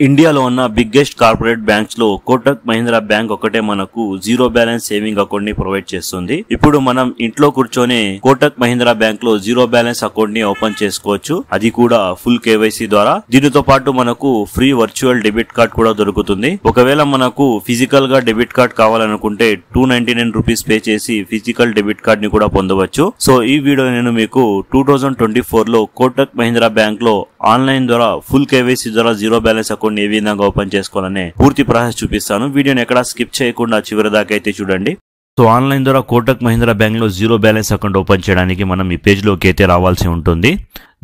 ఇండియాలో ఉన్న biggest corporate banks లో కోటక్ మహీంద్రా బ్యాంక్ ఒకటే మనకు జీరో బ్యాలెన్స్ సేవింగ్ అకౌంట్ ని ప్రొవైడ్ చేస్తుంది. ఇప్పుడు మనం ఇంట్లో కూర్చొని కోటక్ మహీంద్రా బ్యాంక్ లో జీరో బ్యాలెన్స్ అకౌంట్ ని ఓపెన్ చేసుకోవచ్చు, అది కూడా ఫుల్ కేవైసీ ద్వారా. దీనితో పాటు మనకు ఫ్రీ వర్చువల్ డెబిట్ కార్డ్ కూడా దొరుకుతుంది. ఒకవేళ మనకు ఫిజికల్ గా డెబిట్ కార్డ్ కావాలనుకుంటే 299 రూపీస్ పే చేసి ఫిజికల్ డెబిట్ కార్డ్ ని కూడా పొందవచ్చు. సో ఈ వీడియో నేను మీకు 2024 లో కోటక్ మహీంద్రా బ్యాంక్ లో ఆన్లైన్ ద్వారా ఫుల్ కేవైసీ ద్వారా జీరో బ్యాలెన్స్ అకౌంట్ ఏ విధంగా ఓపెన్ చేసుకోవాలనే పూర్తి ప్రాసెస్ చూపిస్తాను. వీడియోని ఎక్కడా స్కిప్ చేయకుండా చివరి దాకా అయితే చూడండి. సో ఆన్లైన్ ద్వారా కోటక్ మహీంద్రా బ్యాంక్ లో జీరో బ్యాలెన్స్ అకౌంట్ ఓపెన్ చేయడానికి మనం ఈ పేజ్ లోకి అయితే రావాల్సి ఉంటుంది.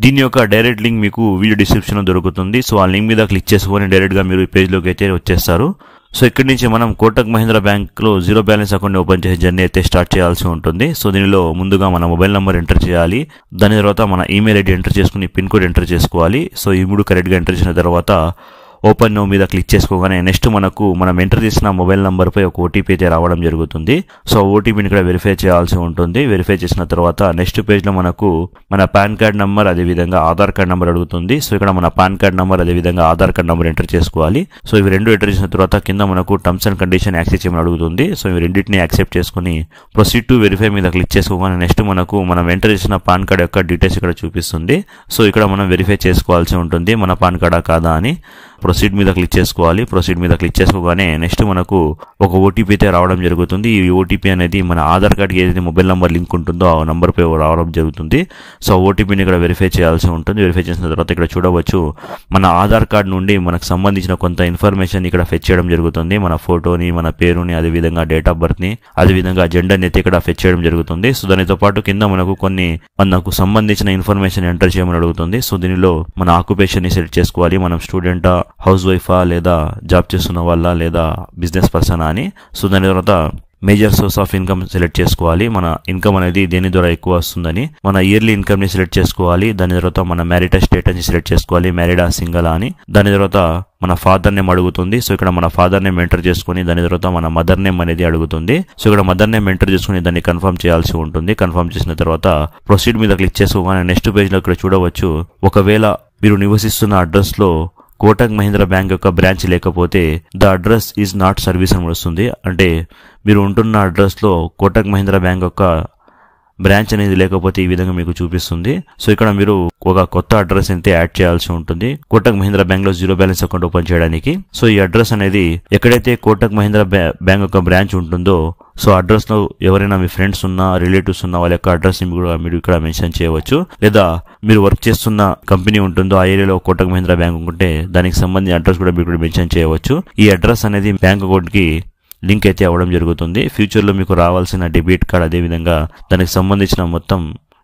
దీని యొక్క డైరెక్ట్ లింక్ మీకు వీడియో డిస్క్రిప్షన్ లో దొరుకుతుంది. సో ఆ లింక్ మీద క్లిక్ చేసుకొని డైరెక్ట్ గా మీరు ఈ పేజ్ లోకి అయితే వచ్చేస్తారు. సో ఇక్కడి నుంచి మనం కోటక్ మహీంద్రా బ్యాంక్ లో జీరో బ్యాలెన్స్ అకౌంట్ ఓపెన్ చేసే జర్నీ అయితే స్టార్ట్ చేయాల్సి ఉంటుంది. సో దీనిలో ముందుగా మన మొబైల్ నంబర్ ఎంటర్ చేయాలి. దాని తర్వాత మన ఈమెయిల్ ఐడి ఎంటర్ చేసుకుని పిన్ కోడ్ ఎంటర్ చేసుకోవాలి. సో ఈ మూడు కరెక్ట్ గా ఎంటర్ చేసిన తర్వాత ఓపెన్ నౌ మీద క్లిక్ చేసుకోగానే నెక్స్ట్ మనకు మనం ఎంటర్ చేసిన మొబైల్ నంబర్ పై ఒక ఓటీపీ అయితే రావడం జరుగుతుంది. సో ఓటీపీని ఇక్కడ వెరిఫై చేయాల్సి ఉంటుంది. వెరిఫై చేసిన తర్వాత నెక్స్ట్ పేజ్ లో మనకు మన పాన్ కార్డ్ నంబర్ అదేవిధంగా ఆధార్ కార్డ్ నంబర్ అడుగుతుంది. సో ఇక్కడ మన పాన్ కార్డ్ నంబర్ అదేవిధంగా ఆధార్ కార్డ్ నంబర్ ఎంటర్ చేసుకోవాలి. సో ఇవి రెండు ఎంటర్ చేసిన తర్వాత కింద మనకు టర్మ్స్ అండ్ కండిషన్ యాక్సెప్ట్ చేయమని అడుగుతుంది. సో ఇవి రెండింటిని యాక్సెప్ట్ చేసుకుని ప్రొసీడ్ టు వెరిఫై మీద క్లిక్ చేసుకోగానే నెక్స్ట్ మనకు మనం ఎంటర్ చేసిన పాన్ కార్డ్ యొక్క డీటెయిల్స్ ఇక్కడ చూపిస్తుంది. సో ఇక్కడ మనం వెరిఫై చేసుకోవాల్సి ఉంటుంది మన పాన్ కార్డా కాదా అని. ప్రొసీడ్ మీద క్లిక్ చేసుకోవాలి. ప్రొసీడ్ మీద క్లిక్ చేసుకోగానే నెక్స్ట్ మనకు ఒక ఓటీపీ అయితే రావడం జరుగుతుంది. ఈ ఓటీపీ అనేది మన ఆధార్ కార్డ్కి ఏదైతే మొబైల్ నంబర్ లింక్ ఉంటుందో ఆ నంబర్ పై రావడం జరుగుతుంది. సో ఓటీపీని ఇక్కడ వెరిఫై చేయాల్సి ఉంటుంది. వెరిఫై చేసిన తర్వాత ఇక్కడ చూడవచ్చు మన ఆధార్ కార్డ్ నుండి మనకు సంబంధించిన కొంత ఇన్ఫర్మేషన్ ఇక్కడ ఫెచ్ చేయడం జరుగుతుంది. మన ఫోటోని, మన పేరుని, అదేవిధంగా డేట్ ఆఫ్ బర్త్ ని, అదేవిధంగా జెండర్ని అయితే ఇక్కడ ఫెచ్ చేయడం జరుగుతుంది. సో దానితో పాటు కింద మనకు సంబంధించిన ఇన్ఫర్మేషన్ ఎంటర్ చేయమని అడుగుతుంది. సో దీనిలో మన ఆక్యుపేషన్ ని సెలెక్ట్ చేసుకోవాలి. మనం స్టూడెంటా, హౌస్ వైఫా, లేదా జాబ్ చేస్తున్న వాళ్ళ, లేదా బిజినెస్ పర్సనా అని. సో దాని తర్వాత major source of income select చేసుకోవాలి. మన ఇన్కమ్ అనేది దేని ద్వారా ఎక్కువ వస్తుందని. మన ఇయర్లీ ఇన్కమ్ ని సెలెక్ట్ చేసుకోవాలి. దాని తర్వాత మన మ్యారిటల్ స్టేటస్ ని సెలెక్ట్ చేసుకోవాలి, మ్యారీడా సింగలా అని. దాని తర్వాత మన ఫాదర్ నేమ్ అడుగుతుంది. సో ఇక్కడ మన ఫాదర్ నేమ్ ఎంటర్ చేసుకుని దాని తర్వాత మన మదర్ నేమ్ అనేది అడుగుతుంది. సో ఇక్కడ మదర్ నేమ్ ఎంటర్ చేసుకుని దాన్ని కన్ఫర్మ్ చేయాల్సి ఉంటుంది. కన్ఫర్మ్ చేసిన తర్వాత ప్రొసీడ్ మీద క్లిక్ చేసుకోగానే నెక్స్ట్ పేజ్ లో ఇక్కడ చూడవచ్చు ఒకవేళ మీరు నివసిస్తున్న అడ్రస్ లో కోటక్ మహీంద్రా బ్యాంక్ యొక్క బ్రాంచ్ లేకపోతే the address is not service అని వస్తుంది. అంటే మీరు ఉంటున్న అడ్రస్ లో కోటక్ మహీంద్రా బ్యాంక్ యొక్క బ్రాంచ్ అనేది లేకపోతే ఈ విధంగా మీకు చూపిస్తుంది. సో ఇక్కడ మీరు ఒక కొత్త అడ్రస్ అయితే యాడ్ చేయాల్సి ఉంటుంది కోటక్ మహీంద్రా బ్యాంక్ లో జీరో బ్యాలెన్స్ అకౌంట్ ఓపెన్ చేయడానికి. సో ఈ అడ్రస్ అనేది ఎక్కడైతే కోటక్ మహీంద్రా బ్యాంక్ యొక్క బ్రాంచ్ ఉంటుందో సో అడ్రస్ లో ఎవరైనా మీ ఫ్రెండ్స్ ఉన్నా, రిలేటివ్స్ ఉన్నా వాళ్ళ యొక్క అడ్రస్ ని మీరు ఇక్కడ మెన్షన్ చేయవచ్చు. లేదా మీరు వర్క్ చేస్తున్న కంపెనీ ఉంటుందో ఆ ఏరియాలో కోటక్ మహీంద్రా బ్యాంక్ ఉంటే దానికి సంబంధించిన అడ్రస్ కూడా మీరు ఇక్కడ మెన్షన్ చేయవచ్చు. ఈ అడ్రస్ అనేది బ్యాంక్ అకౌంట్ కి లింక్ అయితే అవ్వడం జరుగుతుంది. ఫ్యూచర్ లో మీకు రావాల్సిన డెబిట్ కార్డ్ అదేవిధంగా దానికి సంబంధించిన మొత్తం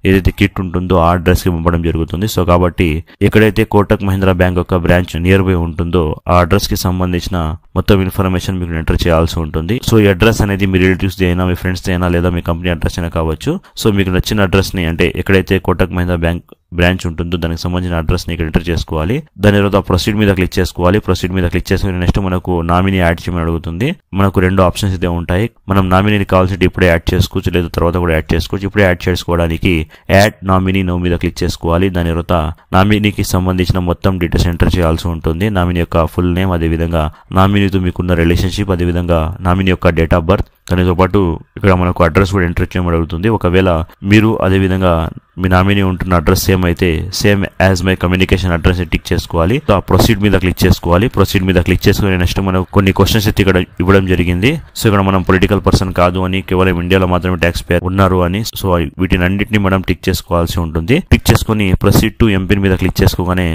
ఏదైతే కిట్ ఉంటుందో ఆ అడ్రస్ కి పంపడం జరుగుతుంది. సో కాబట్టి ఎక్కడైతే కోటక్ మహీంద్రా బ్యాంక్ యొక్క బ్రాంచ్ నియర్ బై ఉంటుందో ఆ అడ్రస్ కి సంబంధించిన మొత్తం ఇన్ఫర్మేషన్ మీకు ఎంటర్ చేయాల్సి ఉంటుంది. సో ఈ అడ్రస్ అనేది మీ రిలేటివ్స్ అయినా, మీ ఫ్రెండ్స్ అయినా, లేదా మీ కంపెనీ అడ్రస్ అయినా కావచ్చు. సో మీకు నచ్చిన అడ్రస్ ని, అంటే ఎక్కడైతే కోటక్ మహీంద్రా బ్యాంక్ బ్రాంచ్ ఉంటుందో దానికి సంబంధించిన అడ్రస్ ని ఇక్కడ ఎంటర్ చేసుకోవాలి. దాని తర్వాత ప్రొసీడ్ మీద క్లిక్ చేసుకోవాలి. ప్రొసీడ్ మీద క్లిక్ చేసుకుని నెక్స్ట్ మనకు నామినీ యాడ్ చేయమని అడుగుతుంది. మనకు రెండు ఆప్షన్స్ అయితే ఉంటాయి. మనం నామినీని కావాల్సి ఇప్పుడే యాడ్ చేసుకోవచ్చు, లేదా తర్వాత కూడా యాడ్ చేసుకోవచ్చు. ఇప్పుడే యాడ్ చేసుకోవడానికి యాడ్ నామినీ నో మీద క్లిక్ చేసుకోవాలి. దాని తర్వాత నామినీకి సంబంధించిన మొత్తం డీటెయిల్స్ ఎంటర్ చేయాల్సి ఉంటుంది. నామినీ యొక్క ఫుల్ నేమ్, అదేవిధంగా నామినీతో మీకున్న రిలేషన్షిప్, అదేవిధంగా నామినీ యొక్క డేట్ ఆఫ్ బర్త్. దానితో పాటు ఇక్కడ మనకు అడ్రస్ కూడా ఎంటర్ చేయమని అడుగుతుంది. ఒకవేళ మీరు అదేవిధంగా మీ నామినీ ఉంటున్న అడ్రస్ సేమ్ అయితే same as my communication address tick చేసుకోవాలి. సో ఆ ప్రొసీడ్ మీద క్లిక్ చేసుకోవాలి. ప్రొసీడ్ మీద క్లిక్ చేసుకుని నెక్స్ట్ మనకు కొన్ని క్వశ్చన్స్ అయితే ఇక్కడ ఇవ్వడం జరిగింది. సో ఇక్కడ మనం పొలిటికల్ పర్సన్ కాదు అని, కేవలం ఇండియాలో మాత్రమే ట్యాక్స్ పేయర్ ఉన్నారు అని. సో వీటిని అన్నింటినీ మనం టిక్ చేసుకోవాల్సి ఉంటుంది. టిక్ చేసుకుని ప్రొసీడ్ టు ఎంపిన్ మీద క్లిక్ చేసుకోగానే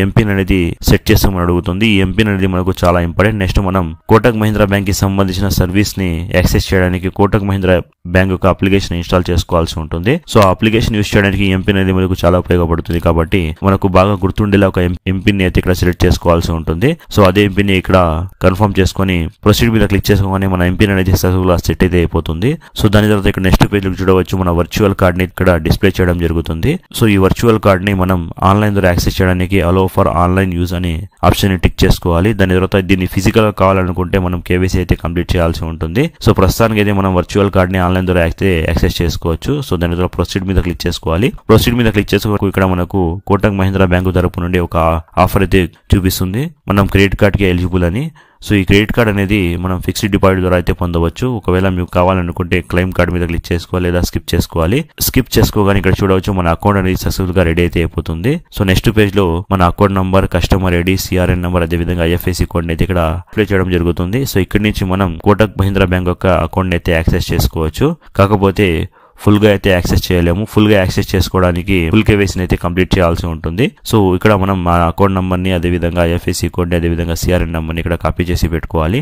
ఎంపిన్ అనేది సెట్ చేస్తామని అడుగుతుంది. ఈ ఎంపిన్ అనేది మనకు చాలా ఇంపార్టెంట్. నెక్స్ట్ మనం కోటక్ మహీంద్రా బ్యాంక్ కి సంబంధించిన సర్వీస్ ని యాక్సెస్ చేయడానికి కోటక్ మహీంద్రా బ్యాంక్ యొక్క అప్లికేషన్ ఇన్స్టాల్ చేసుకోవాల్సి ఉంటుంది. సో ఆ అప్లికేషన్ యూస్ చేయడానికి ఎంపిన్ అనేది మనకు చాలా ఉపయోగపడుతుంది. కాబట్టి మనకు బాగా గుర్తుండేలా ఒక ఎంపిన్ ని అయితే ఇక్కడ సెలెక్ట్ చేసుకోవాల్సి ఉంటుంది. సో అదే ఎంపిన్ ని ఇక్కడ కన్ఫర్మ్ చేసుకుని ప్రొసీడ్ మీద క్లిక్ చేసుకోగానే మన ఎంపిన్ అనేది సక్సెస్ఫుల్ గా సెట్ అయితే అయిపోతుంది. సో దాని తర్వాత ఇక్కడ నెక్స్ట్ పేజ్ లో చూడవచ్చు మన వర్చువల్ కార్డ్ ని ఇక్కడ డిస్ప్లే చేయడం జరుగుతుంది. సో ఈ వర్చువల్ కార్డ్ ని మనం ఆన్లైన్ ద్వారా యాక్సెస్ చేయడానికి అలో ఫర్ ఆన్లైన్ యూజ్ అనే ఆప్షన్ ని టిక్ చేసుకోవాలి. దాని తర్వాత దీన్ని ఫిజికల్ గా కావాలనుకుంటే మనం కేవైసీ అయితే కంప్లీట్ చేయాల్సి ఉంటుంది. సో ప్రస్తుతానికి అయితే మనం వర్చువల్ కార్డ్ ని ఆన్లైన్ ద్వారా యాక్సెస్ చేసుకోవచ్చు. సో దాని ద్వారా ప్రొసీడ్ మీద క్లిక్ చేసుకోవాలి. ప్రొసీడ్ మీద క్లిక్ చేసుకో ఇక్కడ మనకు కోటక్ మహీంద్రా బ్యాంకు తరపు నుండి ఒక ఆఫర్ అయితే చూపిస్తుంది, మనం క్రెడిట్ కార్డ్ కి ఎలిజిబుల్ అని. సో ఈ క్రెడిట్ కార్డ్ అనేది మనం ఫిక్స్డ్ డిపాజిట్ ద్వారా అయితే పొందవచ్చు. ఒకవేళ మీకు కావాలనుకుంటే క్లెయిమ్ కార్డ్ మీద క్లిక్ చేసుకోవాలి లేదా స్కిప్ చేసుకోవాలి. స్కిప్ చేసుకోగానే ఇక్కడ చూడవచ్చు మన అకౌంట్ అనేది సక్సెస్ఫుల్ గా రెడీ అయితే అయిపోతుంది. సో నెక్స్ట్ పేజ్ లో మన account number, customer ID, CRN number, అదే విధంగా ఐఎఫ్ఎస్సి కోడ్ అయితే ఇక్కడ అప్లై చేయడం జరుగుతుంది. సో ఇక్కడ నుంచి మనం కోటక్ మహీంద్రా బ్యాంక్ యొక్క అకౌంట్ అయితే యాక్సెస్ చేసుకోవచ్చు. కాకపోతే ఫుల్ గా అయితే యాక్సెస్ చేయలేము. ఫుల్ గా యాక్సెస్ చేసుకోవడానికి ఫుల్ కేవైసీ అయితే కంప్లీట్ చేయాల్సి ఉంటుంది. సో ఇక్కడ మనం మన అకౌంట్ నంబర్ ని, అదే విధంగా ఐఎఫ్ఎస్సి కోడ్ ని, అదే విధంగా సిఆర్ఎన్ నంబర్ ని ఇక్కడ కాపీ చేసి పెట్టుకోవాలి.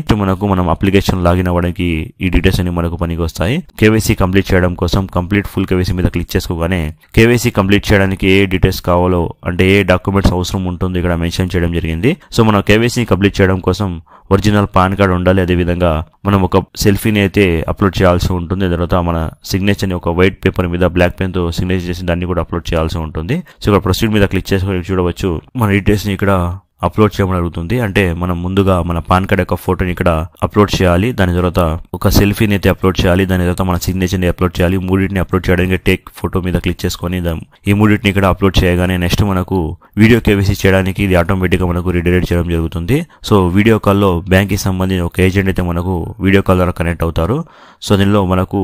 మనం అప్లికేషన్ లాగిన్ అవ్వడానికి ఈ డీటెయిల్స్ అన్ని మనకు పనికి వస్తాయి. కేవైసీ కంప్లీట్ చేయడం కోసం కంప్లీట్ ఫుల్ కేవైసీ మీద క్లిక్ చేసుకోగానే కేవైసీ కంప్లీట్ చేయడానికి ఏ డీటెయిల్స్ కావాలో, అంటే ఏ డాక్యుమెంట్స్ అవసరం ఉంటుందో ఇక్కడ మెన్షన్ చేయడం జరిగింది. సో మనం కేవైసీ కంప్లీట్ చేయడం కోసం ఒరిజినల్ పాన్ కార్డ్ ఉండాలి. అదే విధంగా మనం ఒక సెల్ఫీని అయితే అప్లోడ్ చేయాల్సి ఉంటుంది. తర్వాత మన సిగ్నేచర్ ని ఒక వైట్ పేపర్ మీద బ్లాక్ పెన్ తో సిగ్నేచర్ చేసి దాన్ని కూడా అప్లోడ్ చేయాల్సి ఉంటుంది. సో ఇక్కడ ప్రొసీడ్ మీద క్లిక్ చేసుకొని చూడవచ్చు మన డీటెయిల్స్ ని ఇక్కడ అప్లోడ్ చేయడం జరుగుతుంది. అంటే మనం ముందుగా మన పాన్ కార్డ్ యొక్క ఫోటోని ఇక్కడ అప్లోడ్ చేయాలి. దాని తర్వాత ఒక సెల్ఫీని అయితే అప్లోడ్ చేయాలి. దాని తర్వాత మన సిగ్నేచర్ ని అప్లోడ్ చేయాలి. మూడింటిని అప్లోడ్ చేయడానికి టేక్ ఫోటో మీద క్లిక్ చేసుకొని ఈ మూడింటిని ఇక్కడ అప్లోడ్ చేయగానే నెక్స్ట్ మనకు వీడియో కేవైసీ చేయడానికి ఇది ఆటోమేటిక్ గా మనకు రీడైరెక్ట్ చేయడం జరుగుతుంది. సో వీడియో కాల్ లో బ్యాంక్ కి సంబంధించిన ఒక ఏజెంట్ అయితే మనకు వీడియో కాల్ ద్వారా కనెక్ట్ అవుతారు. సో దీనిలో మనకు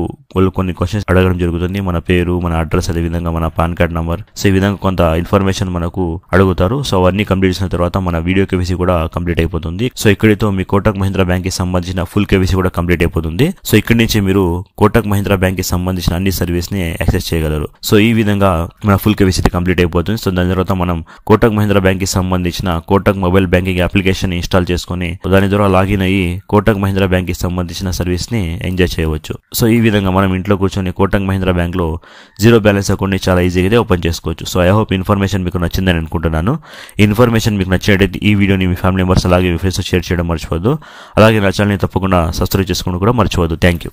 కొన్ని క్వశ్చన్స్ అడగడం జరుగుతుంది. మన పేరు, మన అడ్రస్, అదే విధంగా మన పాన్ కార్డ్ నంబర్. సో ఈ విధంగా కొంత ఇన్ఫర్మేషన్ మనకు అడుగుతారు. సో అవన్నీ కంప్లీట్ చేసిన తర్వాత మన వీడియో కేవైసీ కూడా కంప్లీట్ అయిపోతుంది. సో ఇక్కడితో మీ కోటక్ మహీంద్రా బ్యాంక్ కి సంబంధించిన ఫుల్ కేవైసీ కూడా కంప్లీట్ అయిపోతుంది. సో ఇక్కడి నుంచి మీరు కోటక్ మహీంద్రా బ్యాంక్ కి సంబంధించిన అన్ని సర్వీస్ ని యాక్సెస్ చేయగలరు. సో ఈ విధంగా మన ఫుల్ కేవైసీ కంప్లీట్ అయిపోతుంది. సో దాని తర్వాత మనం కోటక్ మహీంద్రా బ్యాంక్ కి సంబంధించిన Kotak mobile banking application install చేసుకుని దాని ద్వారా లాగిన్ అయ్యి కోటక్ మహీంద్రా బ్యాంక్ కి సంబంధించిన సర్వీస్ ని ఎంజాయ్ చేయవచ్చు. సో ఈ విధంగా మనం ఇంట్లో కూర్చొని కోటక్ మహీంద్రా బ్యాంక్ లో జీరో బ్యాలెన్స్ అకౌంట్ ని చాలా ఈజీగా ఓపెన్ చేసుకోవచ్చు. సో ఐ హోప్ ఇన్ఫర్మేషన్ మీకు నచ్చిందని అనుకుంటున్నాను. ఈ ఇన్ఫర్మేషన్ మీకు నచ్చినట్లయితే ఈ వీడియోని మీ ఫ్యామిలీ మెంబర్స్ అలాగే మీ ఫ్రెండ్స్ షేర్ చేయడం మర్చిపోవద్దు. అలాగే నా ఛానల్ని తప్పకుండా సబ్స్క్రైబ్ చేసుకోవడం కూడా మర్చిపోవద్దు. Thank you.